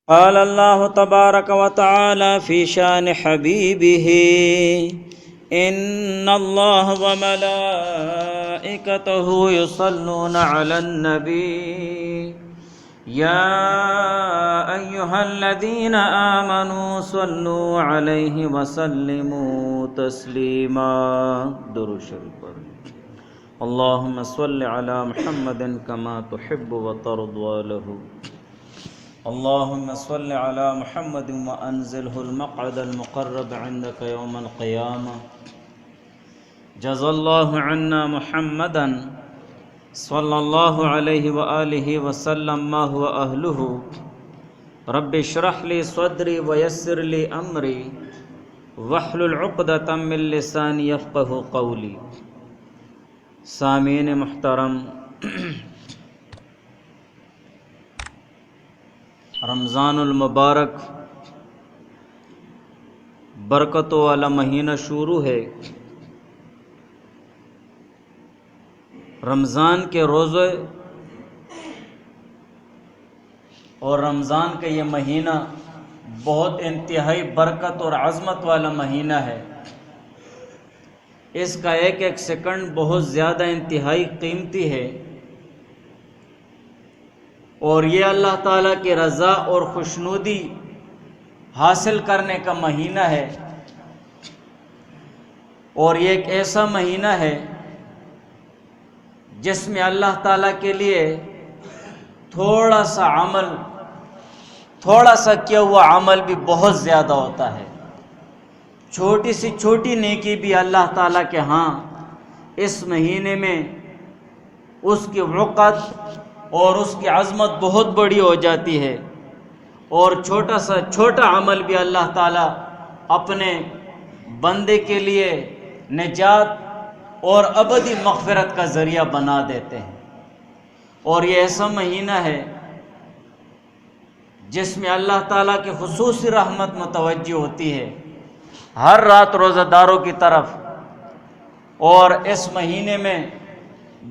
قال الله تبارك وتعالى في شان حبيبه إن الله وملائكته يصلون على النبي يا أيها الذين آمنوا صلوا عليه وسلموا تسليما درود شریف اللهم صل على محمد كما تحب وترضى له اللهم صل على محمد وأنزله المقعد المقرب عندك يوم القيامة جزا الله عنا محمدا صلى الله عليه وآله وسلم ما هو أهله رب اشرح لي صدري ويسر لي أمري واحلل عقدة من لساني يفقه قولي. سامعین محترم، رمضان المبارک برکتوں والا مہینہ شروع ہے۔ رمضان کے روزے اور رمضان کا یہ مہینہ بہت انتہائی برکت اور عظمت والا مہینہ ہے۔ اس کا ایک ایک سیکنڈ بہت زیادہ انتہائی قیمتی ہے، اور یہ اللہ تعالیٰ کی رضا اور خوشنودی حاصل کرنے کا مہینہ ہے، اور یہ ایک ایسا مہینہ ہے جس میں اللہ تعالیٰ کے لیے تھوڑا سا کیا ہوا عمل بھی بہت زیادہ ہوتا ہے۔ چھوٹی سی چھوٹی نیکی بھی اللہ تعالیٰ کے ہاں اس مہینے میں اس کی وقت اور اس کی عظمت بہت بڑی ہو جاتی ہے، اور چھوٹا سا چھوٹا عمل بھی اللہ تعالیٰ اپنے بندے کے لیے نجات اور ابدی مغفرت کا ذریعہ بنا دیتے ہیں۔ اور یہ ایسا مہینہ ہے جس میں اللہ تعالیٰ کی خصوصی رحمت متوجہ ہوتی ہے ہر رات روزہ داروں کی طرف، اور اس مہینے میں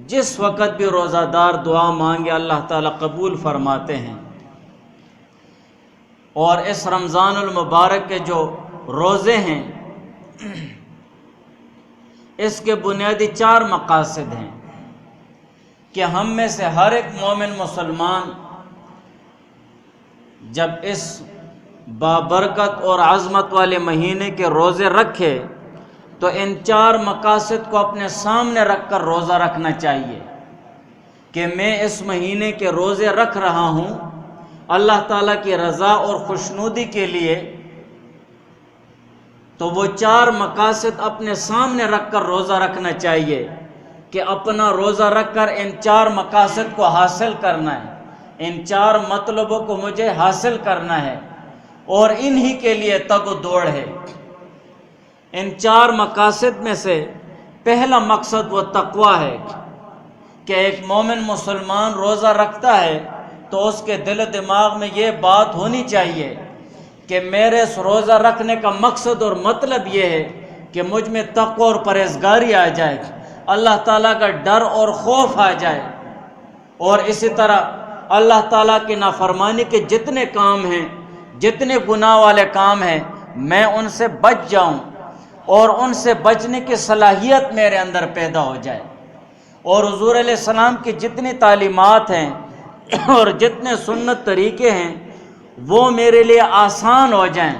جس وقت بھی روزہ دار دعا مانگے اللہ تعالیٰ قبول فرماتے ہیں۔ اور اس رمضان المبارک کے جو روزے ہیں اس کے بنیادی 4 مقاصد ہیں کہ ہم میں سے ہر ایک مومن مسلمان جب اس بابرکت اور عظمت والے مہینے کے روزے رکھے تو ان 4 مقاصد کو اپنے سامنے رکھ کر روزہ رکھنا چاہیے کہ میں اس مہینے کے روزے رکھ رہا ہوں اللہ تعالیٰ کی رضا اور خوشنودی کے لیے، تو وہ 4 مقاصد اپنے سامنے رکھ کر روزہ رکھنا چاہیے کہ اپنا روزہ رکھ کر ان 4 مقاصد کو حاصل کرنا ہے، ان 4 مطلبوں کو مجھے حاصل کرنا ہے، اور انہی کے لیے تگ و دوڑ ہے۔ ان 4 مقاصد میں سے پہلا مقصد وہ تقویٰ ہے کہ ایک مومن مسلمان روزہ رکھتا ہے تو اس کے دل و دماغ میں یہ بات ہونی چاہیے کہ میرے اس روزہ رکھنے کا مقصد اور مطلب یہ ہے کہ مجھ میں تقویٰ اور پرہیزگاری آ جائے، اللہ تعالیٰ کا ڈر اور خوف آ جائے، اور اسی طرح اللہ تعالیٰ کی نافرمانی کے جتنے کام ہیں، جتنے گناہ والے کام ہیں، میں ان سے بچ جاؤں اور ان سے بچنے کی صلاحیت میرے اندر پیدا ہو جائے، اور حضور علیہ السلام کی جتنی تعلیمات ہیں اور جتنے سنت طریقے ہیں وہ میرے لیے آسان ہو جائیں،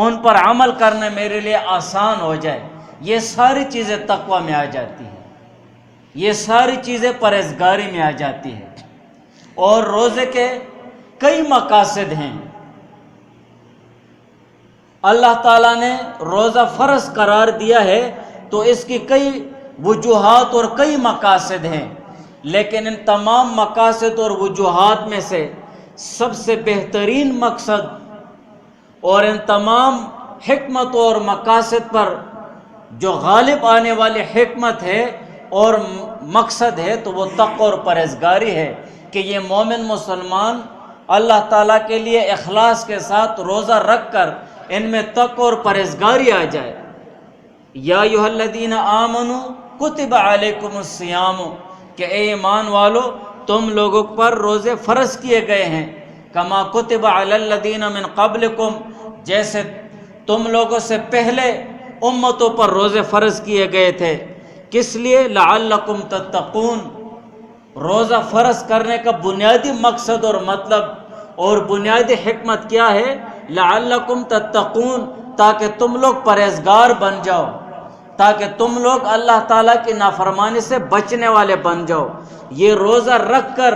ان پر عمل کرنا میرے لیے آسان ہو جائے۔ یہ ساری چیزیں تقویٰ میں آ جاتی ہیں، یہ ساری چیزیں پرہیزگاری میں آ جاتی ہیں۔ اور روزے کے کئی مقاصد ہیں۔ اللہ تعالیٰ نے روزہ فرض قرار دیا ہے تو اس کی کئی وجوہات اور کئی مقاصد ہیں، لیکن ان تمام مقاصد اور وجوہات میں سے سب سے بہترین مقصد اور ان تمام حکمت اور مقاصد پر جو غالب آنے والی حکمت ہے اور مقصد ہے تو وہ تقویٰ اور پرہیزگاری ہے کہ یہ مومن مسلمان اللہ تعالیٰ کے لیے اخلاص کے ساتھ روزہ رکھ کر ان میں تقویٰ اور پرہیزگاری آ جائے۔ یا ایھا الذین آمنوا کتب علیکم الصیام، کہ اے ایمان والو تم لوگوں پر روزے فرض کیے گئے ہیں کما کتب علی الذین من قبلکم، جیسے تم لوگوں سے پہلے امتوں پر روزے فرض کیے گئے تھے۔ کس لیے؟ لعلکم تتقون۔ روزہ فرض کرنے کا بنیادی مقصد اور مطلب اور بنیادی حکمت کیا ہے؟ لعلکم تتقون، تاکہ تم لوگ پرہیزگار بن جاؤ، تاکہ تم لوگ اللہ تعالیٰ کی نافرمانی سے بچنے والے بن جاؤ۔ یہ روزہ رکھ کر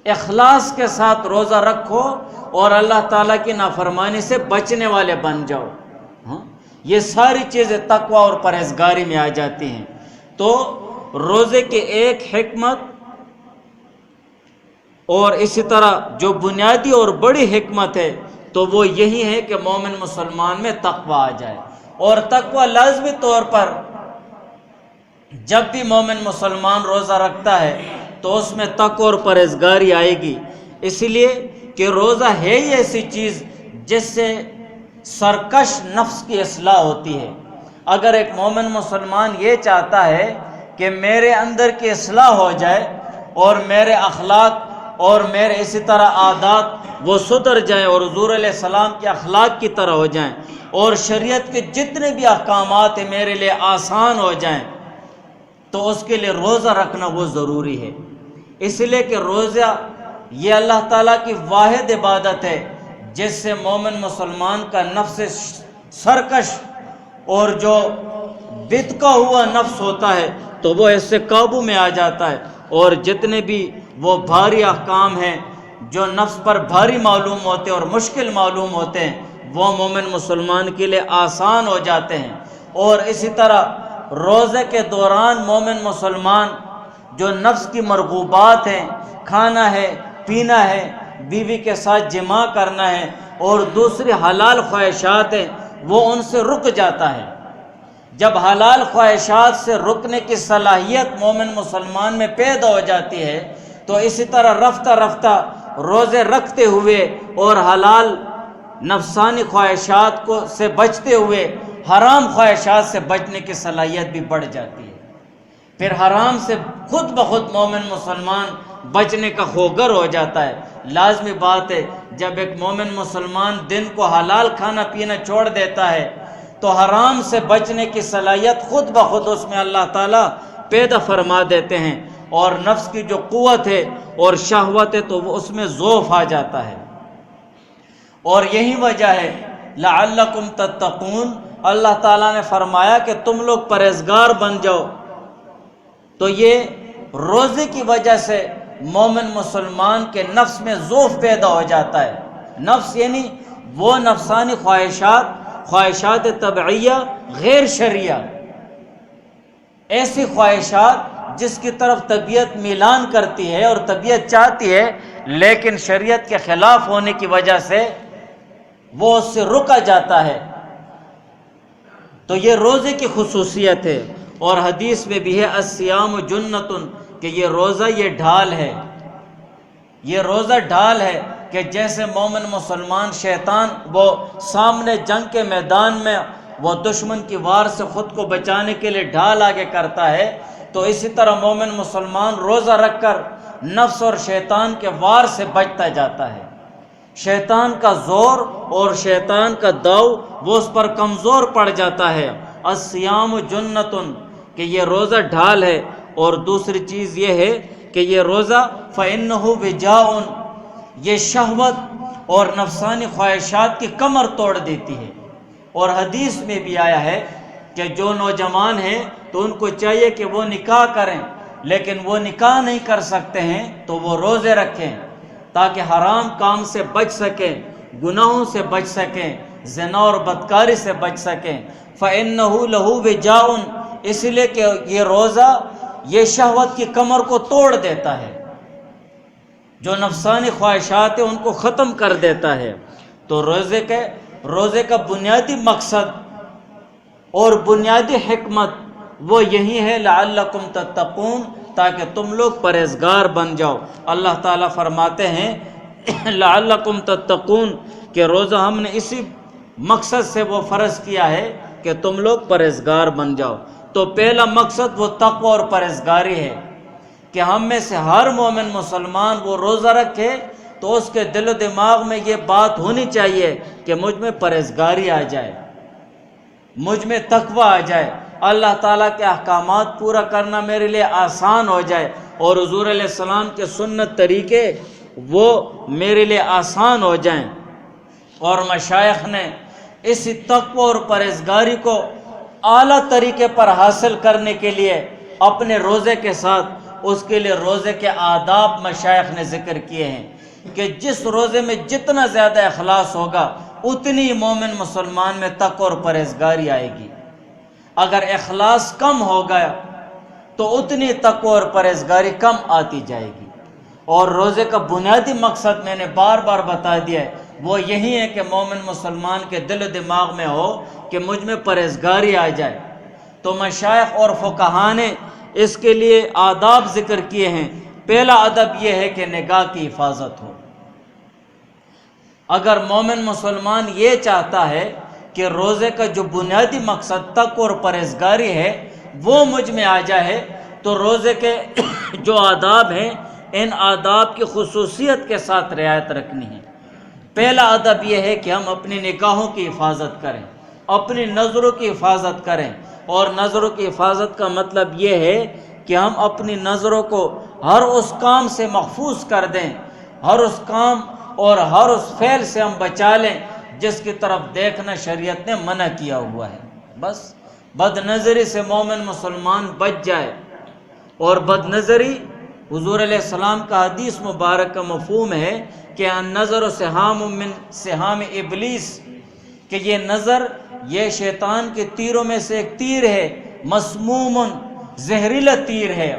اخلاص کے ساتھ روزہ رکھو اور اللہ تعالیٰ کی نافرمانی سے بچنے والے بن جاؤ۔ یہ ساری چیزیں تقوی اور پرہیزگاری میں آ جاتی ہیں۔ تو روزے کی ایک حکمت اور اسی طرح جو بنیادی اور بڑی حکمت ہے تو وہ یہی ہے کہ مومن مسلمان میں تقوی آ جائے، اور تقوی لازمی طور پر جب بھی مومن مسلمان روزہ رکھتا ہے تو اس میں تقوی اور پرہیزگاری آئے گی، اس لیے کہ روزہ ہے ہی ایسی چیز جس سے سرکش نفس کی اصلاح ہوتی ہے۔ اگر ایک مومن مسلمان یہ چاہتا ہے کہ میرے اندر کی اصلاح ہو جائے اور میرے اخلاق اور میرے اسی طرح عادات وہ سدھر جائیں اور حضور علیہ السلام کے اخلاق کی طرح ہو جائیں اور شریعت کے جتنے بھی احکامات ہیں میرے لیے آسان ہو جائیں، تو اس کے لیے روزہ رکھنا وہ ضروری ہے۔ اس لیے کہ روزہ یہ اللہ تعالیٰ کی واحد عبادت ہے جس سے مومن مسلمان کا نفس سرکش اور جو بتکا ہوا نفس ہوتا ہے تو وہ اس سے قابو میں آ جاتا ہے، اور جتنے بھی وہ بھاری احکام ہیں جو نفس پر بھاری معلوم ہوتے ہیں اور مشکل معلوم ہوتے ہیں وہ مومن مسلمان کے لیے آسان ہو جاتے ہیں۔ اور اسی طرح روزے کے دوران مومن مسلمان جو نفس کی مرغوبات ہیں، کھانا ہے، پینا ہے، بیوی کے ساتھ جماع کرنا ہے اور دوسری حلال خواہشات ہیں، وہ ان سے رک جاتا ہے۔ جب حلال خواہشات سے رکنے کی صلاحیت مومن مسلمان میں پیدا ہو جاتی ہے تو اسی طرح رفتہ رفتہ روزے رکھتے ہوئے اور حلال نفسانی خواہشات کو سے بچتے ہوئے حرام خواہشات سے بچنے کی صلاحیت بھی بڑھ جاتی ہے۔ پھر حرام سے خود بخود مومن مسلمان بچنے کا خوگر ہو جاتا ہے۔ لازمی بات ہے جب ایک مومن مسلمان دن کو حلال کھانا پینا چھوڑ دیتا ہے تو حرام سے بچنے کی صلاحیت خود بخود اس میں اللہ تعالیٰ پیدا فرما دیتے ہیں، اور نفس کی جو قوت ہے اور شہوت ہے تو وہ اس میں ضعف آ جاتا ہے۔ اور یہی وجہ ہے لعلکم تتقون، اللہ تعالیٰ نے فرمایا کہ تم لوگ پرہیزگار بن جاؤ، تو یہ روزے کی وجہ سے مومن مسلمان کے نفس میں ضعف پیدا ہو جاتا ہے۔ نفس یعنی وہ نفسانی خواہشات طبعیہ غیر شرعیہ، ایسی خواہشات جس کی طرف طبیعت میلان کرتی ہے اور طبیعت چاہتی ہے لیکن شریعت کے خلاف ہونے کی وجہ سے وہ اس سے رکا جاتا ہے، تو یہ روزے کی خصوصیت ہے۔ اور حدیث میں بھی ہے الصیام جنۃ، کہ یہ روزہ یہ ڈھال ہے، یہ روزہ ڈھال ہے کہ جیسے مومن مسلمان شیطان وہ سامنے جنگ کے میدان میں وہ دشمن کی وار سے خود کو بچانے کے لیے ڈھال آگے کرتا ہے، تو اسی طرح مومن مسلمان روزہ رکھ کر نفس اور شیطان کے وار سے بچتا جاتا ہے۔ شیطان کا زور اور شیطان کا داؤ وہ اس پر کمزور پڑ جاتا ہے۔ الصیام جنۃ، کہ یہ روزہ ڈھال ہے۔ اور دوسری چیز یہ ہے کہ یہ روزہ فَإِنَّهُ وِجَاءٌ، یہ شہوت اور نفسانی خواہشات کی کمر توڑ دیتی ہے۔ اور حدیث میں بھی آیا ہے کہ جو نوجوان ہیں تو ان کو چاہیے کہ وہ نکاح کریں، لیکن وہ نکاح نہیں کر سکتے ہیں تو وہ روزے رکھیں تاکہ حرام کام سے بچ سکیں، گناہوں سے بچ سکیں، زنا اور بدکاری سے بچ سکیں۔ فَإِنَّهُ لَهُ وِجَاءٌ، اس لیے کہ یہ روزہ یہ شہوت کی کمر کو توڑ دیتا ہے، جو نفسانی خواہشات ہیں ان کو ختم کر دیتا ہے۔ تو روزے کا بنیادی مقصد اور بنیادی حکمت وہ یہی ہے لعلکم تتقون، تاکہ تم لوگ پرہیزگار بن جاؤ۔ اللہ تعالیٰ فرماتے ہیں لعلکم تتقون، کہ روزہ ہم نے اسی مقصد سے وہ فرض کیا ہے کہ تم لوگ پرہیزگار بن جاؤ۔ تو پہلا مقصد وہ تقوی اور پرہیزگاری ہے کہ ہم میں سے ہر مومن مسلمان وہ روزہ رکھے تو اس کے دل و دماغ میں یہ بات ہونی چاہیے کہ مجھ میں پرہیزگاری آ جائے، مجھ میں تقوی آ جائے، اللہ تعالیٰ کے احکامات پورا کرنا میرے لیے آسان ہو جائے، اور حضور علیہ السلام کے سنت طریقے وہ میرے لیے آسان ہو جائیں۔ اور مشائخ نے اسی تقوی اور پرہیزگاری کو اعلیٰ طریقے پر حاصل کرنے کے لیے اپنے روزے کے ساتھ اس کے لیے روزے کے آداب مشائخ نے ذکر کیے ہیں کہ جس روزے میں جتنا زیادہ اخلاص ہوگا اتنی مومن مسلمان میں تقوی اور پرہیزگاری آئے گی، اگر اخلاص کم ہو گیا تو اتنی تقوی اور پرہیزگاری کم آتی جائے گی۔ اور روزے کا بنیادی مقصد میں نے بار بار بتا دیا ہے، وہ یہی ہے کہ مومن مسلمان کے دل و دماغ میں ہو کہ مجھ میں پرہیزگاری آ جائے۔ تو مشائخ اور فقہا نے اس کے لیے آداب ذکر کیے ہیں۔ پہلا ادب یہ ہے کہ نگاہ کی حفاظت ہو۔ اگر مومن مسلمان یہ چاہتا ہے کہ روزے کا جو بنیادی مقصد تقوی اور پرہیزگاری ہے وہ مجھ میں آ جائے، تو روزے کے جو آداب ہیں ان آداب کی خصوصیت کے ساتھ رعایت رکھنی ہے۔ پہلا ادب یہ ہے کہ ہم اپنی نگاہوں کی حفاظت کریں، اپنی نظروں کی حفاظت کریں، اور نظروں کی حفاظت کا مطلب یہ ہے کہ ہم اپنی نظروں کو ہر اس کام سے محفوظ کر دیں، ہر اس کام اور ہر اس فعل سے ہم بچا لیں جس کی طرف دیکھنا شریعت نے منع کیا ہوا ہے۔ بس بد نظری سے مومن مسلمان بچ جائے۔ اور بد نظری حضور علیہ السلام کا حدیث مبارک کا مفہوم ہے کہ النظر سہام من سہام ابلیس، کہ یہ نظر یہ شیطان کے تیروں میں سے ایک تیر ہے، مسموم زہریلا تیر ہے۔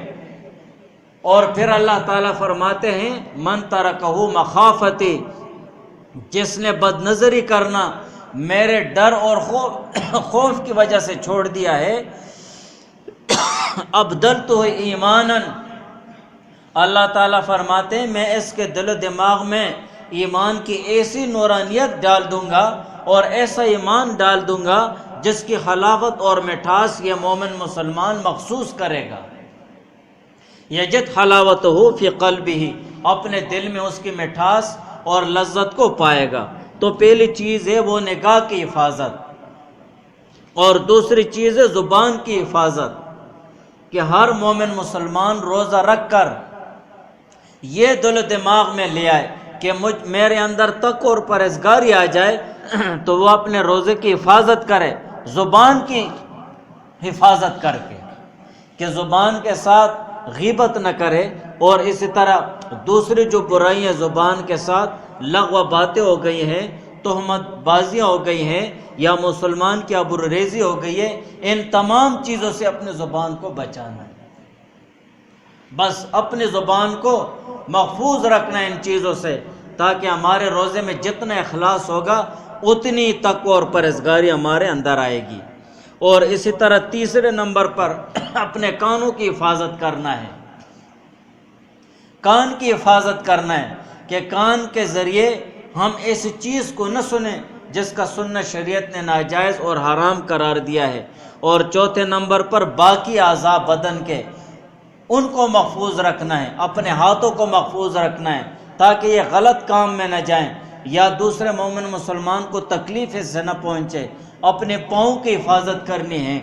اور پھر اللہ تعالیٰ فرماتے ہیں من ترکہ مخافتی، جس نے بد نظری کرنا میرے ڈر اور خوف کی وجہ سے چھوڑ دیا ہے، ابدلتہ ایمانا، اللہ تعالیٰ فرماتے ہیں میں اس کے دل و دماغ میں ایمان کی ایسی نورانیت ڈال دوں گا اور ایسا ایمان ڈال دوں گا جس کی حلاوت اور مٹھاس یہ مومن مسلمان مخصوص کرے گا۔ یجد حلاوتہ فی قلبہ، اپنے دل میں اس کی مٹھاس اور لذت کو پائے گا۔ تو پہلی چیز ہے وہ نگاہ کی حفاظت، اور دوسری چیز ہے زبان کی حفاظت، کہ ہر مومن مسلمان روزہ رکھ کر یہ دل و دماغ میں لے آئے کہ میرے اندر تقوی اور پرہیزگاری آ جائے، تو وہ اپنے روزے کی حفاظت کرے، زبان کی حفاظت کر کے، کہ زبان کے ساتھ غیبت نہ کرے، اور اسی طرح دوسری جو برائیاں زبان کے ساتھ لغو باتیں ہو گئی ہیں، تہمت بازیاں ہو گئی ہیں، یا مسلمان کی ابروریزی ہو گئی ہے، ان تمام چیزوں سے اپنے زبان کو بچانا ہے۔ بس اپنی زبان کو محفوظ رکھنا ان چیزوں سے، تاکہ ہمارے روزے میں جتنا اخلاص ہوگا اتنی تقوی اور پرہیزگاری ہمارے اندر آئے گی۔ اور اسی طرح تیسرے نمبر پر اپنے کانوں کی حفاظت کرنا ہے۔ کان کی حفاظت کرنا ہے کہ کان کے ذریعے ہم ایسی چیز کو نہ سنیں جس کا سننا شریعت نے ناجائز اور حرام قرار دیا ہے۔ اور چوتھے نمبر پر باقی اعضاء بدن کے ان کو محفوظ رکھنا ہے، اپنے ہاتھوں کو محفوظ رکھنا ہے تاکہ یہ غلط کام میں نہ جائیں یا دوسرے مومن مسلمان کو تکلیف اس سے نہ پہنچے۔ اپنے پاؤں کی حفاظت کرنی ہے۔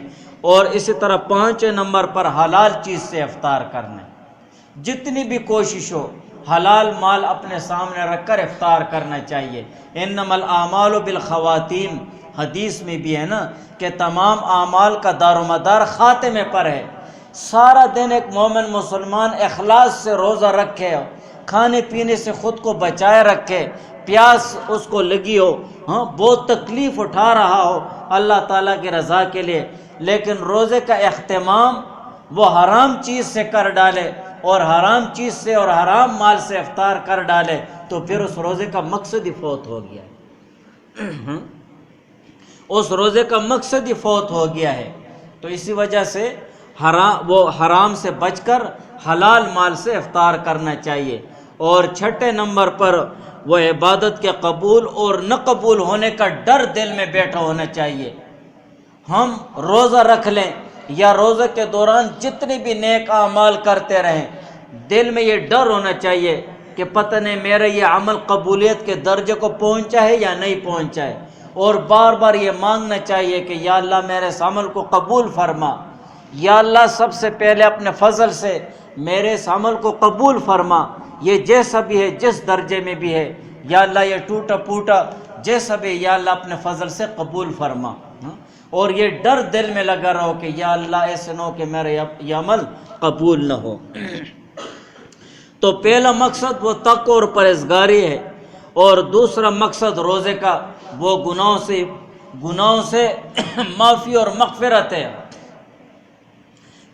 اور اسی طرح پانچویں نمبر پر حلال چیز سے افطار کرنا ہے۔ جتنی بھی کوشش ہو حلال مال اپنے سامنے رکھ کر افطار کرنا چاہیے۔ انما الاعمال بالخواتیم، حدیث میں بھی ہے نا کہ تمام اعمال کا دار و مدار خاتمے پر ہے۔ سارا دن ایک مومن مسلمان اخلاص سے روزہ رکھے، کھانے پینے سے خود کو بچائے رکھے، پیاس اس کو لگی ہو، بہت تکلیف اٹھا رہا ہو اللہ تعالیٰ کی رضا کے لیے، لیکن روزے کا اہتمام وہ حرام چیز سے کر ڈالے اور حرام چیز سے اور حرام مال سے افطار کر ڈالے، تو پھر اس روزے کا مقصد ہی فوت ہو گیا ہے۔ اس روزے کا مقصد ہی فوت ہو گیا ہے۔ تو اسی وجہ سے وہ حرام سے بچ کر حلال مال سے افطار کرنا چاہیے۔ اور چھٹے نمبر پر وہ عبادت کے قبول اور نہ قبول ہونے کا ڈر دل میں بیٹھا ہونا چاہیے۔ ہم روزہ رکھ لیں یا روزے کے دوران جتنے بھی نیک اعمال کرتے رہیں، دل میں یہ ڈر ہونا چاہیے کہ پتہ نہیں میرا یہ عمل قبولیت کے درجے کو پہنچا ہے یا نہیں پہنچا ہے، اور بار بار یہ مانگنا چاہیے کہ یا اللہ میرے اس عمل کو قبول فرما، یا اللہ سب سے پہلے اپنے فضل سے میرے اس عمل کو قبول فرما، یہ جیسا بھی ہے جس درجے میں بھی ہے، یا اللہ یہ ٹوٹا پھوٹا جیسا بھی، یا اللہ اپنے فضل سے قبول فرما۔ اور یہ ڈر دل میں لگا رہو کہ یا اللہ ایسے نہ ہو کہ میرا یہ عمل قبول نہ ہو۔ تو پہلا مقصد وہ تقوی اور پرہیزگاری ہے، اور دوسرا مقصد روزے کا وہ گناہوں سے معافی اور مغفرت ہے،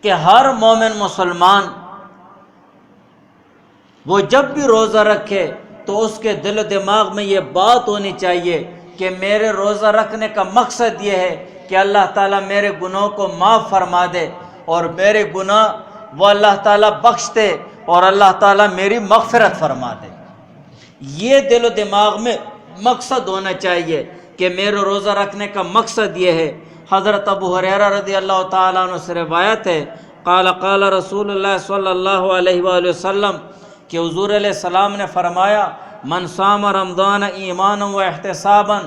کہ ہر مومن مسلمان وہ جب بھی روزہ رکھے تو اس کے دل و دماغ میں یہ بات ہونی چاہیے کہ میرے روزہ رکھنے کا مقصد یہ ہے کہ اللہ تعالیٰ میرے گناہوں کو معاف فرما دے، اور میرے گناہ وہ اللہ تعالیٰ بخش دے، اور اللہ تعالیٰ میری مغفرت فرما دے۔ یہ دل و دماغ میں مقصد ہونا چاہیے کہ میرے روزہ رکھنے کا مقصد یہ ہے۔ حضرت ابو ہریرہ رضی اللہ تعالیٰ عنہ سے روایت ہے، قال قال رسول اللہ صلی اللہ علیہ وآلہ وسلم، کہ حضور علیہ السلام نے فرمایا، من صام رمضان ایمانا و احتسابا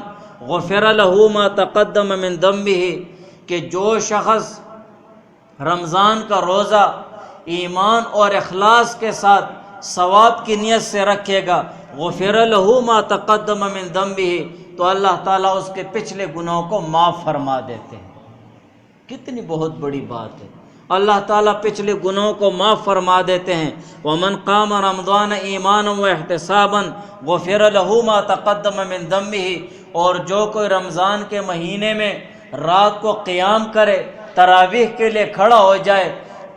غفر له ما تقدم من ذنبه، کہ جو شخص رمضان کا روزہ ایمان اور اخلاص کے ساتھ ثواب کی نیت سے رکھے گا، غفر له ما تقدم من ذنبه، تو اللہ تعالیٰ اس کے پچھلے گناہوں کو معاف فرما دیتے ہیں۔ کتنی بہت بڑی بات ہے، اللہ تعالیٰ پچھلے گناہوں کو معاف فرما دیتے ہیں۔ وَمَنْ قَامَ رَمْضَانَ إِيمَانًا وَاحْتِسَابًا غُفِرَ لَهُ مَا تَقَدَّمَ مِنْ ذَنبِهِ، اور جو کوئی رمضان کے مہینے میں رات کو قیام کرے، تراویح کے لیے کھڑا ہو جائے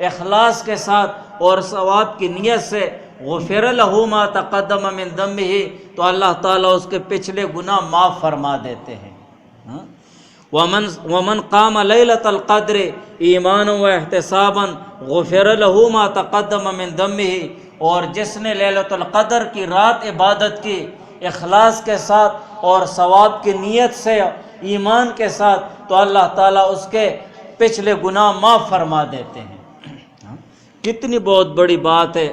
اخلاص کے ساتھ اور ثواب کی نیت سے، غُفِرَ لَهُ مَا تَقَدَّمَ مِنْ ذَنبِهِ، تو اللہ تعالیٰ اس کے پچھلے گناہ معاف فرما دیتے ہیں۔ ومن قام لیلۃ القدر ایمانا و احتسابا غفر له ما تقدم من ذنبه، اور جس نے لیلۃ القدر کی رات عبادت کی اخلاص کے ساتھ اور ثواب کی نیت سے ایمان کے ساتھ، تو اللہ تعالیٰ اس کے پچھلے گناہ معاف فرما دیتے ہیں۔ کتنی بہت بڑی بات ہے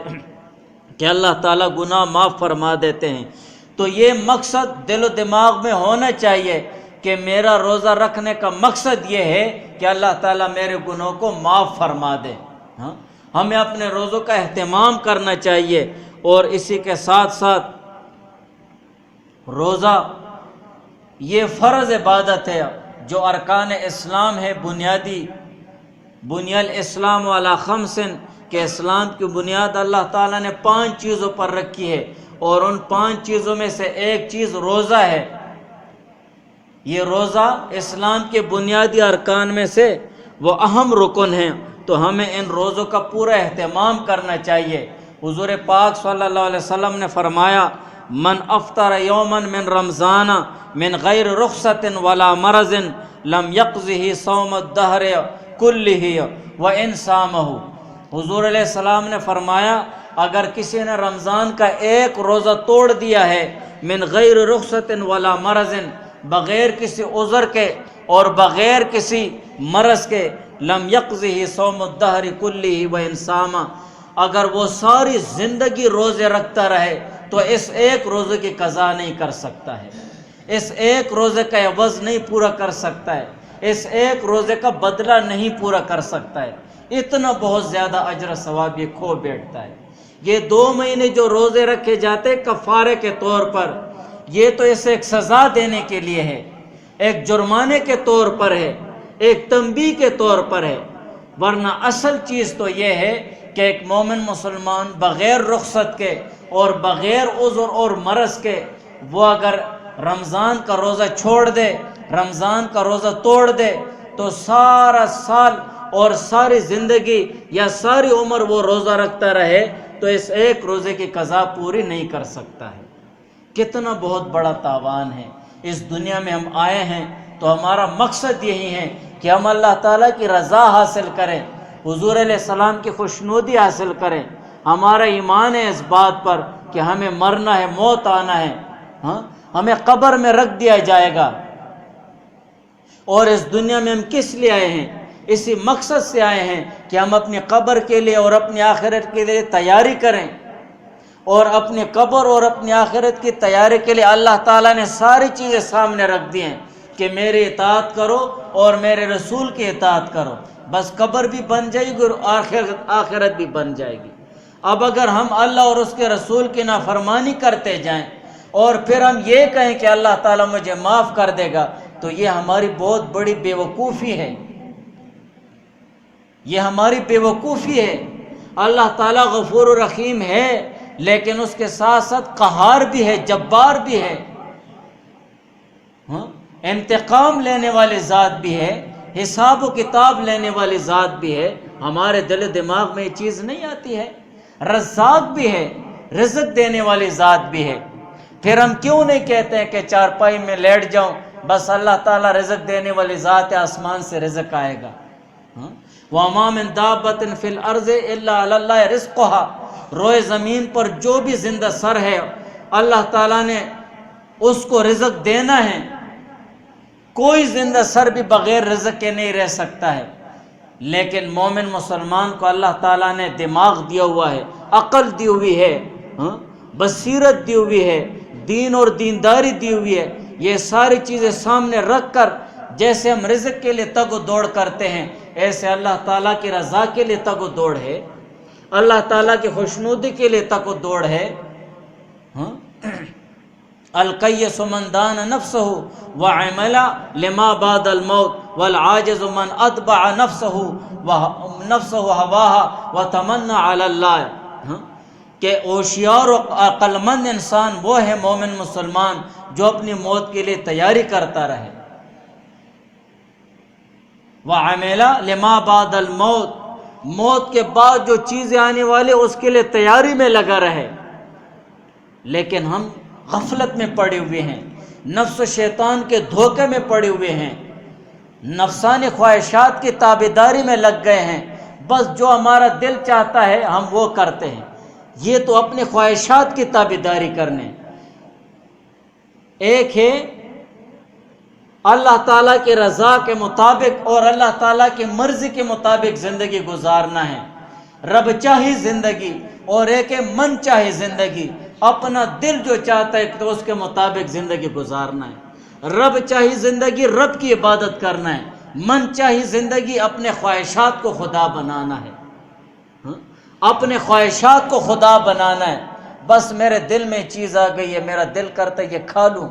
کہ اللہ تعالیٰ گناہ معاف فرما دیتے ہیں۔ تو یہ مقصد دل و دماغ میں ہونا چاہیے کہ میرا روزہ رکھنے کا مقصد یہ ہے کہ اللہ تعالیٰ میرے گناہوں کو معاف فرما دے۔ ہمیں اپنے روزوں کا اہتمام کرنا چاہیے، اور اسی کے ساتھ ساتھ روزہ یہ فرض عبادت ہے جو ارکان اسلام ہے، بنی الاسلام علی خمس، کہ اسلام کی بنیاد اللہ تعالیٰ نے 5 چیزوں پر رکھی ہے، اور ان 5 چیزوں میں سے ایک چیز روزہ ہے۔ یہ روزہ اسلام کے بنیادی ارکان میں سے وہ اہم رکن ہیں، تو ہمیں ان روزوں کا پورا اہتمام کرنا چاہیے۔ حضور پاک صلی اللہ علیہ وسلم نے فرمایا، من افطر یوما من رمضان من غیر رخصت ولا مرض لم یقضه صوم الدہر کلہ وان صامہ۔ حضور علیہ السلام نے فرمایا، اگر کسی نے رمضان کا ایک روزہ توڑ دیا ہے، من غیر رخصت ولا مرض، بغیر کسی عذر کے اور بغیر کسی مرض کے، لم یقضه صوم الدہر کلہ وان صام، اگر وہ ساری زندگی روزے رکھتا رہے تو اس ایک روزے کی قضا نہیں کر سکتا ہے، اس ایک روزے کا عوض نہیں پورا کر سکتا ہے، اس ایک روزے کا بدلہ نہیں پورا کر سکتا ہے، اتنا بہت زیادہ اجر و ثواب یہ کھو بیٹھتا ہے۔ یہ 2 مہینے جو روزے رکھے جاتے کفارے کے طور پر، یہ تو اسے ایک سزا دینے کے لیے ہے، ایک جرمانے کے طور پر ہے، ایک تنبیہ کے طور پر ہے، ورنہ اصل چیز تو یہ ہے کہ ایک مومن مسلمان بغیر رخصت کے اور بغیر عذر اور مرض کے وہ اگر رمضان کا روزہ چھوڑ دے، رمضان کا روزہ توڑ دے، تو سارا سال اور ساری زندگی یا ساری عمر وہ روزہ رکھتا رہے تو اس ایک روزے کی قضا پوری نہیں کر سکتا ہے۔ کتنا بہت بڑا تاوان ہے۔ اس دنیا میں ہم آئے ہیں تو ہمارا مقصد یہی ہے کہ ہم اللہ تعالیٰ کی رضا حاصل کریں، حضور علیہ السلام کی خوشنودی حاصل کریں۔ ہمارا ایمان ہے اس بات پر کہ ہمیں مرنا ہے، موت آنا ہے، ہمیں قبر میں رکھ دیا جائے گا، اور اس دنیا میں ہم کس لیے آئے ہیں؟ اسی مقصد سے آئے ہیں کہ ہم اپنی قبر کے لیے اور اپنی آخرت کے لیے تیاری کریں۔ اور اپنی قبر اور اپنی آخرت کی تیاری کے لیے اللہ تعالیٰ نے ساری چیزیں سامنے رکھ دی ہیں کہ میری اطاعت کرو اور میرے رسول کی اطاعت کرو، بس قبر بھی بن جائے گی اور آخرت بھی بن جائے گی۔ اب اگر ہم اللہ اور اس کے رسول کی نافرمانی کرتے جائیں اور پھر ہم یہ کہیں کہ اللہ تعالیٰ مجھے معاف کر دے گا، تو یہ ہماری بہت بڑی بے وقوفی ہے، یہ ہماری بے وقوفی ہے۔ اللہ تعالیٰ غفور و رحیم ہے، لیکن اس کے ساتھ ساتھ قہار بھی ہے، جبار بھی ہے، انتقام لینے والی ذات بھی ہے، حساب و کتاب لینے والی ذات بھی ہے۔ ہمارے دل و دماغ میں یہ چیز نہیں آتی ہے۔ رزاق بھی ہے، رزق دینے والی ذات بھی ہے۔ پھر ہم کیوں نہیں کہتے ہیں کہ چارپائی میں لیٹ جاؤں، بس اللہ تعالیٰ رزق دینے والی ذات ہے، آسمان سے رزق آئے گا۔ وَمَا مِن دَابَّةٍ فِي الْأَرْضِ إِلَّا عَلَى اللَّهِ رِزْقُهَا، روئے زمین پر جو بھی زندہ سر ہے اللہ تعالیٰ نے اس کو رزق دینا ہے، کوئی زندہ سر بھی بغیر رزق کے نہیں رہ سکتا ہے۔ لیکن مومن مسلمان کو اللہ تعالیٰ نے دماغ دیا ہوا ہے، عقل دی ہوئی ہے، بصیرت دی ہوئی ہے، دین اور دینداری دی ہوئی ہے۔ یہ ساری چیزیں سامنے رکھ کر جیسے ہم رزق کے لیے تگ و دوڑ کرتے ہیں، ایسے اللہ تعالیٰ کی رضا کے لیے تگ و دوڑ ہے، اللہ تعالیٰ کی خوشنودی کے لیے تگ و دوڑ ہے۔ القیس من دان نفسہ وعمل لما بعد الموت والعاجز من اتبع نفسہ ہواہا وتمنى علی اللہ، کہ ہوشیار و عقل مند انسان وہ ہے مومن مسلمان جو اپنی موت کے لیے تیاری کرتا رہے۔ وعمل لما بعد الموت، موت کے بعد جو چیزیں آنے والی اس کے لیے تیاری میں لگا رہے۔ لیکن ہم غفلت میں پڑے ہوئے ہیں، نفس و شیطان کے دھوکے میں پڑے ہوئے ہیں، نفسانی خواہشات کی تابعداری میں لگ گئے ہیں، بس جو ہمارا دل چاہتا ہے ہم وہ کرتے ہیں۔ یہ تو اپنی خواہشات کی تابعداری کرنے۔ ایک ہے اللہ تعالیٰ کی رضا کے مطابق اور اللہ تعالیٰ کی مرضی کے مطابق زندگی گزارنا ہے، رب چاہی زندگی، اور ایک ہے من چاہی زندگی، اپنا دل جو چاہتا ہے تو اس کے مطابق زندگی گزارنا ہے۔ رب چاہی زندگی رب کی عبادت کرنا ہے، من چاہی زندگی اپنے خواہشات کو خدا بنانا ہے، اپنے خواہشات کو خدا بنانا ہے۔ بس میرے دل میں چیز آ گئی ہے، میرا دل کرتا ہے یہ کھا لوں،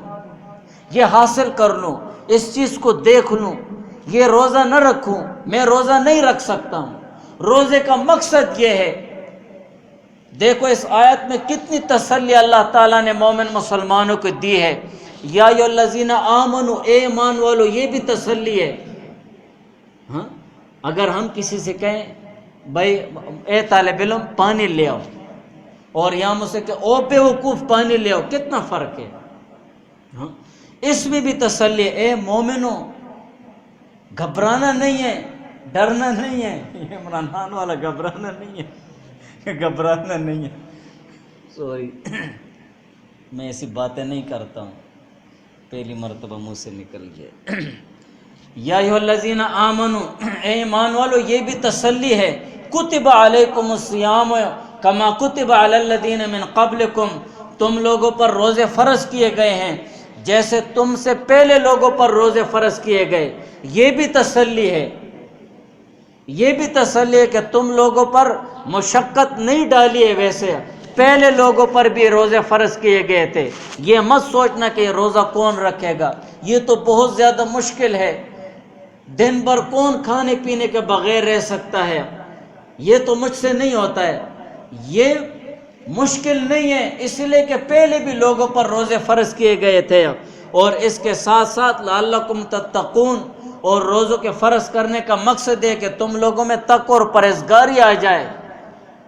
یہ حاصل کر لوں، اس چیز کو دیکھ لوں، یہ روزہ نہ رکھوں، میں روزہ نہیں رکھ سکتا ہوں۔ روزے کا مقصد یہ ہے، دیکھو اس آیت میں کتنی تسلی اللہ تعالیٰ نے مومن مسلمانوں کو دی ہے۔ یا ایھا الذین آمنوا، اے ایمان والو، یہ بھی تسلی ہے۔ اگر ہم کسی سے کہیں بھائی اے طالب علم پانی لے آؤ، اور یہاں مجھ سے کہ او بے وقوف پانی لے آؤ، کتنا فرق ہے۔ اس میں بھی تسلی ہے، اے مومنو گھبرانا نہیں ہے، ڈرنا نہیں ہے۔ یہ عمران خان والا گھبرانا نہیں ہے، گھبرانا نہیں ہے، سوری میں ایسی باتیں نہیں کرتا ہوں، پہلی مرتبہ منہ سے نکل گیا۔ یا ایھا الذین آمنوا، اے ایمان والو، یہ بھی تسلی ہے، کتب علیکم الصیام کما کتب علی الذین من قبلکم، تم لوگوں پر روزے فرض کیے گئے ہیں جیسے تم سے پہلے لوگوں پر روزے فرض کیے گئے۔ یہ بھی تسلی ہے، یہ بھی تسلی ہے کہ تم لوگوں پر مشقت نہیں ڈالی ہے، ویسے پہلے لوگوں پر بھی روزے فرض کیے گئے تھے۔ یہ مت سوچنا کہ روزہ کون رکھے گا، یہ تو بہت زیادہ مشکل ہے، دن بھر کون کھانے پینے کے بغیر رہ سکتا ہے، یہ تو مجھ سے نہیں ہوتا ہے۔ یہ مشکل نہیں ہے، اس لیے کہ پہلے بھی لوگوں پر روزے فرض کیے گئے تھے، اور اس کے ساتھ ساتھ لعلکم تتقون، اور روزوں کے فرض کرنے کا مقصد ہے کہ تم لوگوں میں تقوی اور پرہیزگاری آ جائے،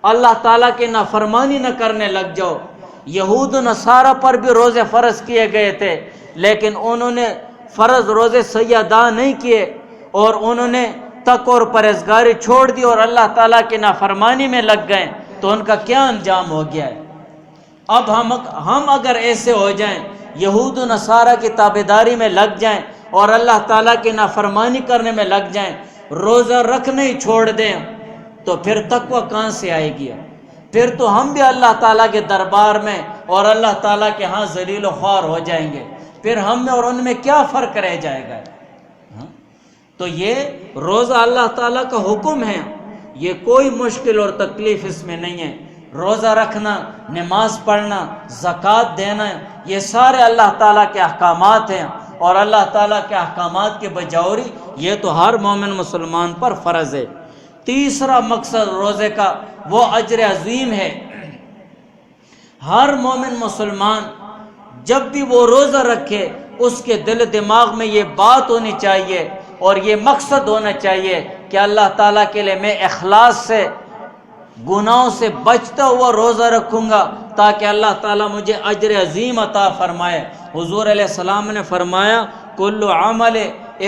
اللہ تعالیٰ کی نافرمانی نہ کرنے لگ جاؤ۔ یہود و نصارہ پر بھی روزے فرض کیے گئے تھے، لیکن انہوں نے فرض روزے صحیح ادا نہیں کیے، اور انہوں نے تقوی اور پرہیزگاری چھوڑ دی اور اللہ تعالیٰ کی نافرمانی میں لگ گئے، تو ان کا کیا انجام ہو گیا ہے۔ اب ہم اگر ایسے ہو جائیں، یہود و نصارہ کی تابعداری میں لگ جائیں اور اللہ تعالیٰ کی نافرمانی کرنے میں لگ جائیں، روزہ رکھنا ہی چھوڑ دیں، تو پھر تقوی کہاں سے آئے گی؟ پھر تو ہم بھی اللہ تعالیٰ کے دربار میں اور اللہ تعالیٰ کے ہاں ذلیل و خوار ہو جائیں گے، پھر ہم میں اور ان میں کیا فرق رہ جائے گا؟ تو یہ روزہ اللہ تعالیٰ کا حکم ہے، یہ کوئی مشکل اور تکلیف اس میں نہیں ہے۔ روزہ رکھنا، نماز پڑھنا، زکوٰۃ دینا، یہ سارے اللہ تعالیٰ کے احکامات ہیں، اور اللہ تعالیٰ کے احکامات کے بجوری یہ تو ہر مومن مسلمان پر فرض ہے۔ تیسرا مقصد روزے کا وہ اجر عظیم ہے۔ ہر مومن مسلمان جب بھی وہ روزہ رکھے اس کے دل دماغ میں یہ بات ہونی چاہیے اور یہ مقصد ہونا چاہیے کہ اللہ تعالیٰ کے لیے میں اخلاص سے گناہوں سے بچتا ہوا روزہ رکھوں گا تاکہ اللہ تعالیٰ مجھے اجر عظیم عطا فرمائے۔ حضور علیہ السلام نے فرمایا کل عمل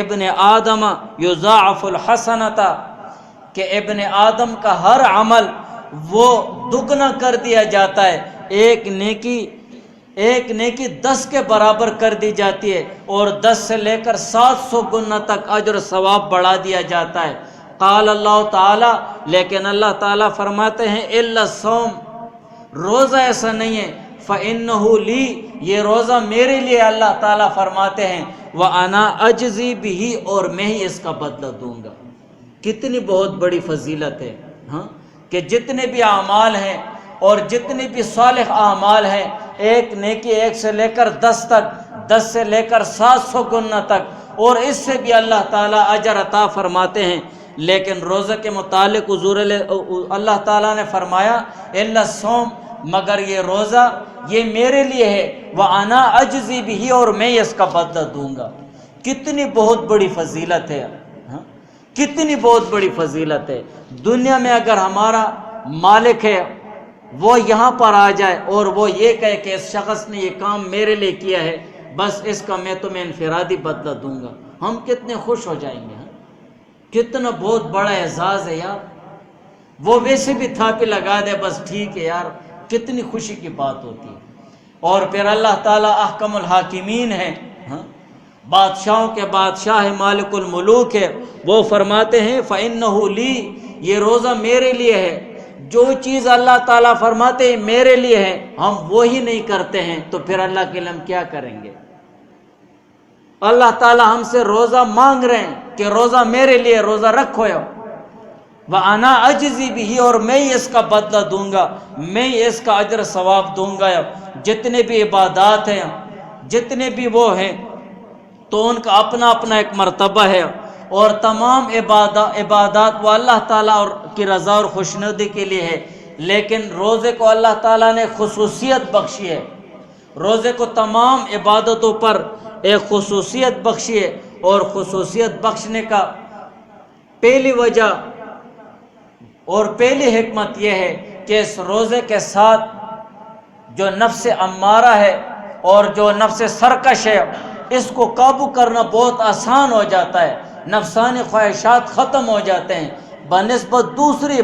ابن آدم یضاعف الحسنۃ، کہ ابن آدم کا ہر عمل وہ دگنا کر دیا جاتا ہے، ایک نیکی 10 کے برابر کر دی جاتی ہے، اور 10 سے لے کر 700 گنا تک اجر و ثواب بڑھا دیا جاتا ہے۔ قال اللہ تعالیٰ، لیکن اللہ تعالیٰ فرماتے ہیں الا الصوم، روزہ ایسا نہیں ہے، فإنہ لی، یہ روزہ میرے لیے اللہ تعالیٰ فرماتے ہیں، وأنا أجزی بہ، اور میں ہی اس کا بدلہ دوں گا۔ کتنی بہت بڑی فضیلت ہے کہ جتنے بھی اعمال ہیں اور جتنے بھی صالح اعمال ہیں، ایک نیکی 1 سے لے کر 10 تک، 10 سے لے کر 700 گنا تک، اور اس سے بھی اللہ تعالیٰ اجر عطا فرماتے ہیں۔ لیکن روزہ کے متعلق حضور اللہ تعالیٰ نے فرمایا الا الصوم، مگر یہ روزہ یہ میرے لیے ہے، وأنا أجزی بہ، اور میں اس کا بدلہ دوں گا۔ کتنی بہت بڑی فضیلت ہے، کتنی بہت بڑی فضیلت ہے۔ دنیا میں اگر ہمارا مالک ہے وہ یہاں پر آ جائے اور وہ یہ کہے کہ اس شخص نے یہ کام میرے لیے کیا ہے، بس اس کا میں تمہیں انفرادی بدلہ دوں گا، ہم کتنے خوش ہو جائیں گے۔ کتنا بہت بڑا اعزاز ہے یار، وہ ویسے بھی تھاپی لگا دے بس ٹھیک ہے یار، کتنی خوشی کی بات ہوتی ہے۔ اور پھر اللہ تعالیٰ احکم الحاکمین ہے، بادشاہوں کے بادشاہ ہے، مالک الملوک ہے، وہ فرماتے ہیں فإنہ لی، یہ روزہ میرے لیے ہے۔ جو چیز اللہ تعالیٰ فرماتے ہیں میرے لیے ہے، ہم وہی نہیں کرتے ہیں تو پھر اللہ کے لیے ہم کیا کریں گے؟ اللہ تعالیٰ ہم سے روزہ مانگ رہے ہیں کہ روزہ میرے لیے، روزہ رکھو، وأنا أجزی بہ، اور میں اس کا بدلہ دوں گا، میں اس کا اجر ثواب دوں گا۔ جتنے بھی عبادات ہیں، جتنے بھی وہ ہیں، تو ان کا اپنا اپنا ایک مرتبہ ہے، اور تمام عبادات وہ اللہ تعالیٰ کی رضا اور خوشنودی کے لیے ہے۔ لیکن روزے کو اللہ تعالیٰ نے خصوصیت بخشی ہے، روزے کو تمام عبادتوں پر ایک خصوصیت بخشی ہے، اور خصوصیت بخشنے کا پہلی وجہ اور پہلی حکمت یہ ہے کہ اس روزے کے ساتھ جو نفس امارہ ہے اور جو نفس سرکش ہے، اس کو قابو کرنا بہت آسان ہو جاتا ہے، نفسانی خواہشات ختم ہو جاتے ہیں بنسبت دوسری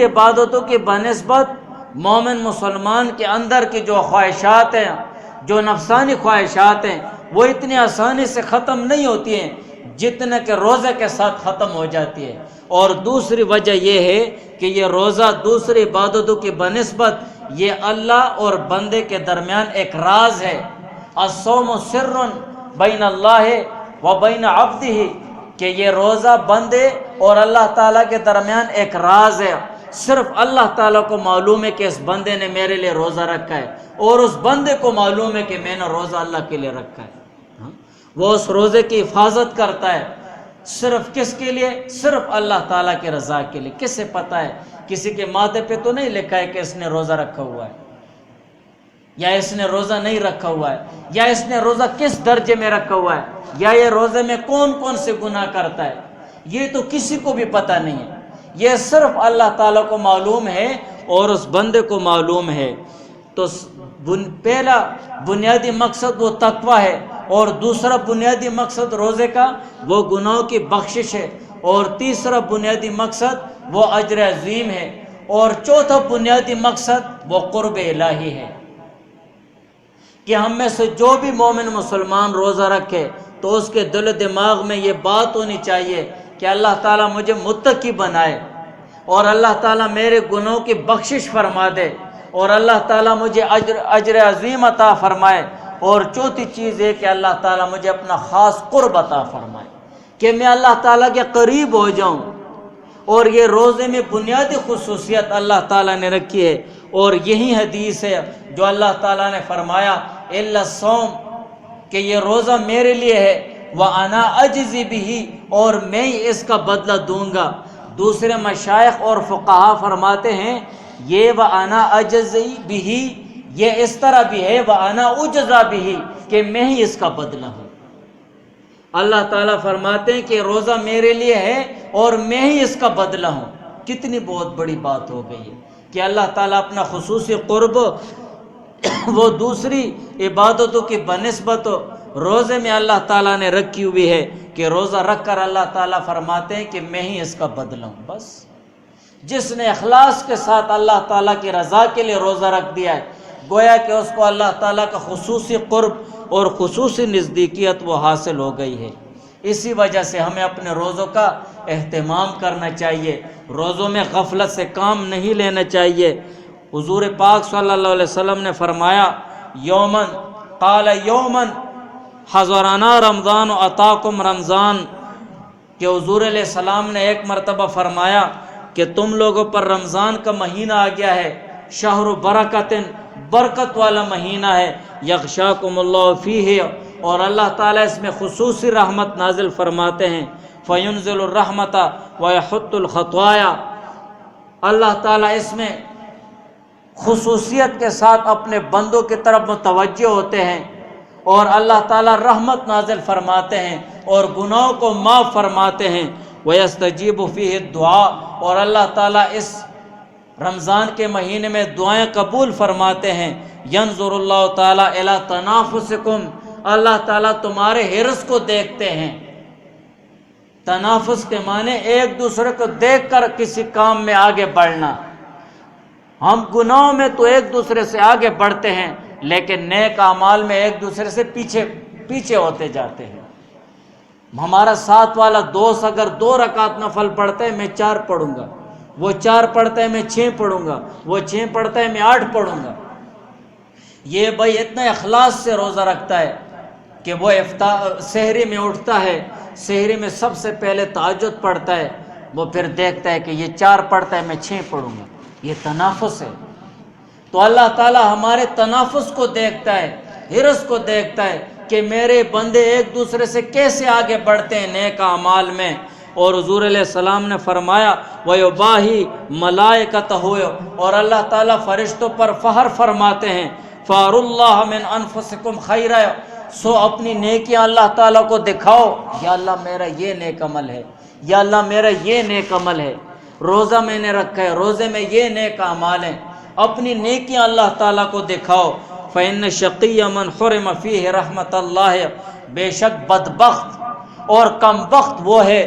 عبادتوں کی بنسبت مومن مسلمان کے اندر کی جو خواہشات ہیں، جو نفسانی خواہشات ہیں، وہ اتنی آسانی سے ختم نہیں ہوتی ہیں جتنے کہ روزے کے ساتھ ختم ہو جاتی ہے۔ اور دوسری وجہ یہ ہے کہ یہ روزہ دوسری عبادتوں کی بنسبت یہ اللہ اور بندے کے درمیان ایک راز ہے، الصوم سر بین اللہ و بین عبدہ، کہ یہ روزہ بندے اور اللہ تعالیٰ کے درمیان ایک راز ہے، صرف اللہ تعالیٰ کو معلوم ہے کہ اس بندے نے میرے لیے روزہ رکھا ہے، اور اس بندے کو معلوم ہے کہ میں نے روزہ اللہ کے لیے رکھا ہے۔ وہ اس روزے کی حفاظت کرتا ہے، صرف کس کے لیے؟ صرف اللہ تعالیٰ کی رضا کے لیے۔ کسے پتہ ہے؟ کسی کے ماتھے پہ تو نہیں لکھا ہے کہ اس نے روزہ رکھا ہوا ہے، یا اس نے روزہ نہیں رکھا ہوا ہے، یا اس نے روزہ کس درجے میں رکھا ہوا ہے، یا یہ روزے میں کون کون سے گناہ کرتا ہے، یہ تو کسی کو بھی پتہ نہیں ہے، یہ صرف اللہ تعالیٰ کو معلوم ہے اور اس بندے کو معلوم ہے۔ تو پہلا بنیادی مقصد وہ تقوی ہے، اور دوسرا بنیادی مقصد روزے کا وہ گناہوں کی بخشش ہے، اور تیسرا بنیادی مقصد وہ اجر عظیم ہے، اور چوتھا بنیادی مقصد وہ قرب الہی ہے، کہ ہم میں سے جو بھی مومن مسلمان روزہ رکھے تو اس کے دل و دماغ میں یہ بات ہونی چاہیے کہ اللہ تعالیٰ مجھے متقی بنائے، اور اللہ تعالیٰ میرے گناہوں کی بخشش فرما دے، اور اللہ تعالیٰ مجھے اجر عظیم عطا فرمائے، اور چوتھی چیز یہ کہ اللہ تعالیٰ مجھے اپنا خاص قرب عطا فرمائے کہ میں اللہ تعالیٰ کے قریب ہو جاؤں۔ اور یہ روزے میں بنیادی خصوصیت اللہ تعالیٰ نے رکھی ہے، اور یہی حدیث ہے جو اللہ تعالیٰ نے فرمایا الا الصوم، کہ یہ روزہ میرے لیے ہے، وَأَنَا أَجْزِي بِهِ، اور میں ہی اس کا بدلہ دوں گا۔ دوسرے مشائخ اور فقہا فرماتے ہیں یہ وَأَنَا أَجْزِي بِهِ یہ اس طرح بھی ہے وَأَنَا أُجْزَى بِهِ کہ میں ہی اس کا بدلہ ہوں۔ اللہ تعالیٰ فرماتے ہیں کہ روزہ میرے لیے ہے اور میں ہی اس کا بدلہ ہوں۔ کتنی بہت بڑی بات ہو گئی ہے کہ اللہ تعالیٰ اپنا خصوصی قرب وہ دوسری عبادتوں کی بنسبت روزے میں اللہ تعالیٰ نے رکھی ہوئی ہے کہ روزہ رکھ کر اللہ تعالیٰ فرماتے ہیں کہ میں ہی اس کا بدلہ ہوں۔ بس جس نے اخلاص کے ساتھ اللہ تعالیٰ کی رضا کے لیے روزہ رکھ دیا ہے، گویا کہ اس کو اللہ تعالیٰ کا خصوصی قرب اور خصوصی نزدیکیت وہ حاصل ہو گئی ہے۔ اسی وجہ سے ہمیں اپنے روزوں کا اہتمام کرنا چاہیے، روزوں میں غفلت سے کام نہیں لینا چاہیے۔ حضور پاک صلی اللہ علیہ وسلم نے فرمایا یومن قال یومن حضرنا رمضان و عطاکم رمضان، کہ حضور علیہ السلام نے ایک مرتبہ فرمایا کہ تم لوگوں پر رمضان کا مہینہ آ گیا ہے، شہر برکت، برکت والا مہینہ ہے، یغشاکم اللہ فیہ، اور اللہ تعالیٰ اس میں خصوصی رحمت نازل فرماتے ہیں، فینزل الرحمت ویحط الخطایا، اللہ تعالیٰ اس میں خصوصیت کے ساتھ اپنے بندوں کی طرف متوجہ ہوتے ہیں، اور اللہ تعالیٰ رحمت نازل فرماتے ہیں اور گناہوں کو معاف فرماتے ہیں، ویستجیب فیہ الدعاء، اور اللہ تعالیٰ اس رمضان کے مہینے میں دعائیں قبول فرماتے ہیں، ینظر اللہ تعالیٰ الی تنافسکم، اللہ تعالیٰ تمہارے حرص کو دیکھتے ہیں۔ تنافس کے معنی ایک دوسرے کو دیکھ کر کسی کام میں آگے بڑھنا۔ ہم گناہوں میں تو ایک دوسرے سے آگے بڑھتے ہیں، لیکن نیک اعمال میں ایک دوسرے سے پیچھے ہوتے جاتے ہیں۔ ہمارا ساتھ والا دوست اگر 2 رکعت نفل پڑھتا ہے میں 4 پڑھوں گا، وہ 4 پڑھتا ہے میں 6 پڑھوں گا، وہ 6 پڑھتا ہے میں 8 پڑھوں گا۔ یہ بھائی اتنا اخلاص سے روزہ رکھتا ہے کہ وہ سحری میں اٹھتا ہے، سحری میں سب سے پہلے تہجد پڑھتا ہے، وہ پھر دیکھتا ہے کہ یہ 4 پڑھتا ہے میں 6 پڑھوں گا۔ یہ تنافس ہے۔ تو اللہ تعالیٰ ہمارے تنافس کو دیکھتا ہے، حرص کو دیکھتا ہے کہ میرے بندے ایک دوسرے سے کیسے آگے بڑھتے ہیں نیک اعمال میں۔ اور حضور علیہ السلام نے فرمایا وَيُبَاهِي مَلَائِكَتَهُ، اور اللہ تعالیٰ فرشتوں پر فخر فرماتے ہیں، فَارُ اللَّهَ مِنْ أَنفُسِكُمْ خَيْرًا، سو اپنی نیکیاں اللہ تعالیٰ کو دکھاؤ، یا اللہ میرا یہ نیک عمل ہے، یا اللہ میرا یہ نیک عمل ہے، روزہ میں نے رکھا ہے، روزے میں یہ نیک اعمال ہیں، اپنی نیکیاں اللہ تعالیٰ کو دکھاؤ۔ فَإِنَّ الشَّقِيَّ مَنْ حُرِمَ فِيهِ رحمت اللہ، بے شک بدبخت اور کم بخت وہ ہے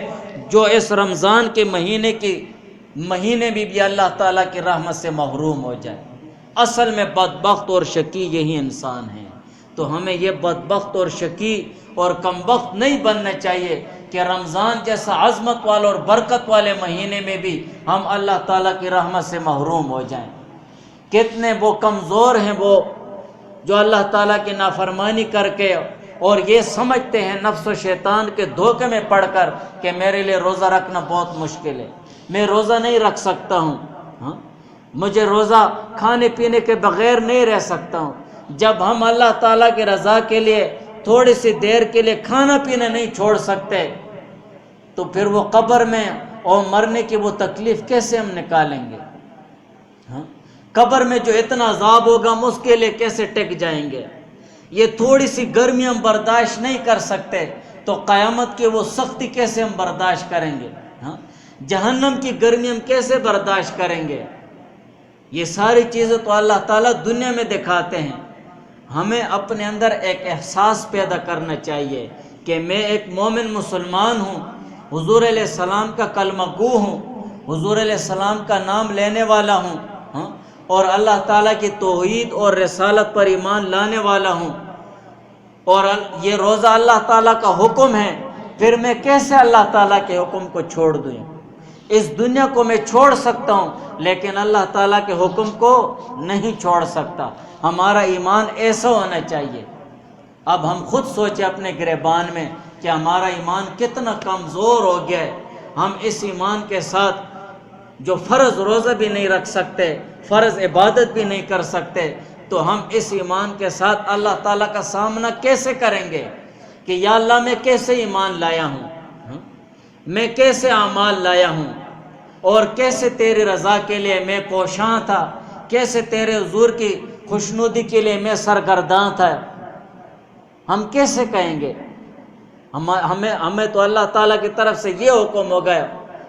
جو اس رمضان کے مہینے میں بھی اللہ تعالیٰ کی رحمت سے محروم ہو جائے۔ اصل میں بدبخت اور شقی یہی انسان ہیں۔ تو ہمیں یہ بدبخت اور شقی اور کم بخت نہیں بننا چاہیے کہ رمضان جیسا عظمت والے اور برکت والے مہینے میں بھی ہم اللہ تعالیٰ کی رحمت سے محروم ہو جائیں۔ کتنے وہ کمزور ہیں وہ جو اللہ تعالیٰ کی نافرمانی کر کے اور یہ سمجھتے ہیں نفس و شیطان کے دھوکے میں پڑھ کر کہ میرے لیے روزہ رکھنا بہت مشکل ہے، میں روزہ نہیں رکھ سکتا ہوں، مجھے روزہ کھانے پینے کے بغیر نہیں رہ سکتا ہوں۔ جب ہم اللہ تعالیٰ کی رضا کے لیے تھوڑی سی دیر کے لیے کھانا پینا نہیں چھوڑ سکتے تو پھر وہ قبر میں اور مرنے کی وہ تکلیف کیسے ہم نکالیں گے؟ قبر میں جو اتنا عذاب ہوگا ہم اس کے لیے کیسے ٹک جائیں گے؟ یہ تھوڑی سی گرمی ہم برداشت نہیں کر سکتے تو قیامت کی وہ سختی کیسے ہم برداشت کریں گے؟ جہنم کی گرمی ہم کیسے برداشت کریں گے؟ یہ ساری چیزیں تو اللہ تعالیٰ دنیا میں دکھاتے ہیں۔ ہمیں اپنے اندر ایک احساس پیدا کرنا چاہیے کہ میں ایک مومن مسلمان ہوں، حضور علیہ السلام کا کلمہ گو ہوں، حضور علیہ السلام کا نام لینے والا ہوں، اور اللہ تعالیٰ کی توحید اور رسالت پر ایمان لانے والا ہوں، اور یہ روزہ اللہ تعالیٰ کا حکم ہے، پھر میں کیسے اللہ تعالیٰ کے حکم کو چھوڑ دوں؟ اس دنیا کو میں چھوڑ سکتا ہوں لیکن اللہ تعالیٰ کے حکم کو نہیں چھوڑ سکتا۔ ہمارا ایمان ایسا ہونا چاہیے۔ اب ہم خود سوچیں اپنے گریبان میں کہ ہمارا ایمان کتنا کمزور ہو گیا ہے۔ ہم اس ایمان کے ساتھ جو فرض روزہ بھی نہیں رکھ سکتے، فرض عبادت بھی نہیں کر سکتے، تو ہم اس ایمان کے ساتھ اللہ تعالیٰ کا سامنا کیسے کریں گے کہ یا اللہ میں کیسے ایمان لایا ہوں، میں کیسے اعمال لایا ہوں، اور کیسے تیری رضا کے لیے میں کوشاں تھا، کیسے تیرے حضور کی خوشنودی کے لیے میں سرگرداں تھا۔ ہم کیسے کہیں گے؟ ہمیں تو اللہ تعالیٰ کی طرف سے یہ حکم ہو گیا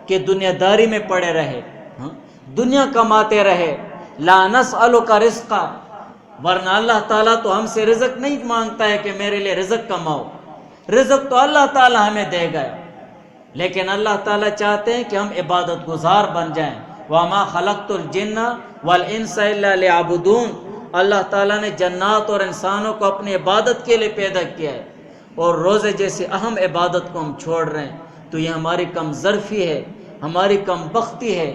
کہ دنیا داری میں پڑے رہے، دنیا کماتے رہے، لا نسألک رزقا، ورنہ اللہ تعالیٰ تو ہم سے رزق نہیں مانگتا ہے کہ میرے لیے رزق کماؤ، رزق تو اللہ تعالیٰ ہمیں دے گا، لیکن اللہ تعالیٰ چاہتے ہیں کہ ہم عبادت گزار بن جائیں۔ وَمَا خَلَقْتُ الْجِنَّ وَالْإِنسَ إِلَّا لِيَعْبُدُونَ، اللہ تعالیٰ نے جنات اور انسانوں کو اپنی عبادت کے لیے پیدا کیا ہے، اور روزے جیسی اہم عبادت کو ہم چھوڑ رہے ہیں، تو یہ ہماری کم ظرفی ہے، ہماری کم بختی ہے۔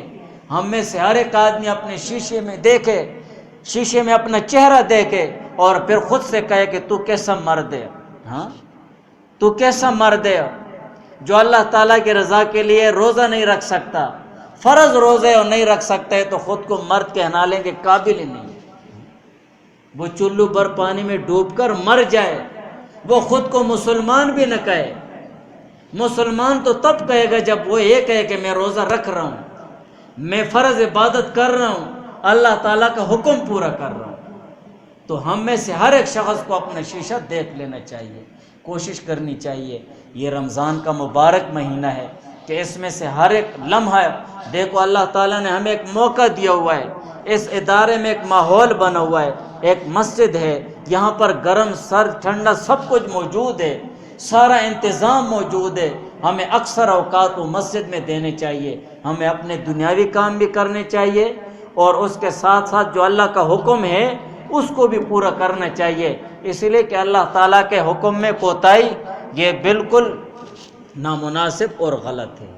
ہم میں سے ہر ایک آدمی اپنے شیشے میں دیکھے، شیشے میں اپنا چہرہ دیکھے اور پھر خود سے کہے کہ تو کیسا مرد ہے، تو کیسا مرد ہے جو اللہ تعالیٰ کی رضا کے لیے روزہ نہیں رکھ سکتا، فرض روزے اور نہیں رکھ سکتا ہے، تو خود کو مرد کہنا لیں کہ قابل ہی نہیں ہے۔ وہ چلو بھر پانی میں ڈوب کر مر جائے، وہ خود کو مسلمان بھی نہ کہے۔ مسلمان تو تب کہے گا جب وہ یہ کہے کہ میں روزہ رکھ رہا ہوں، میں فرض عبادت کر رہا ہوں، اللہ تعالیٰ کا حکم پورا کر رہا ہوں۔ تو ہم میں سے ہر ایک شخص کو اپنا شیشہ دیکھ لینا چاہیے، کوشش کرنی چاہیے۔ یہ رمضان کا مبارک مہینہ ہے کہ اس میں سے ہر ایک لمحہ دیکھو اللہ تعالیٰ نے ہمیں ایک موقع دیا ہوا ہے، اس ادارے میں ایک ماحول بنا ہوا ہے، ایک مسجد ہے، یہاں پر گرم سرد ٹھنڈا سب کچھ موجود ہے، سارا انتظام موجود ہے۔ ہمیں اکثر اوقات وہ مسجد میں دینے چاہیے، ہمیں اپنے دنیاوی کام بھی کرنے چاہیے، اور اس کے ساتھ ساتھ جو اللہ کا حکم ہے اس کو بھی پورا کرنا چاہیے، اس لیے کہ اللہ تعالیٰ کے حکم میں کوتاہی یہ بالکل نامناسب اور غلط ہے۔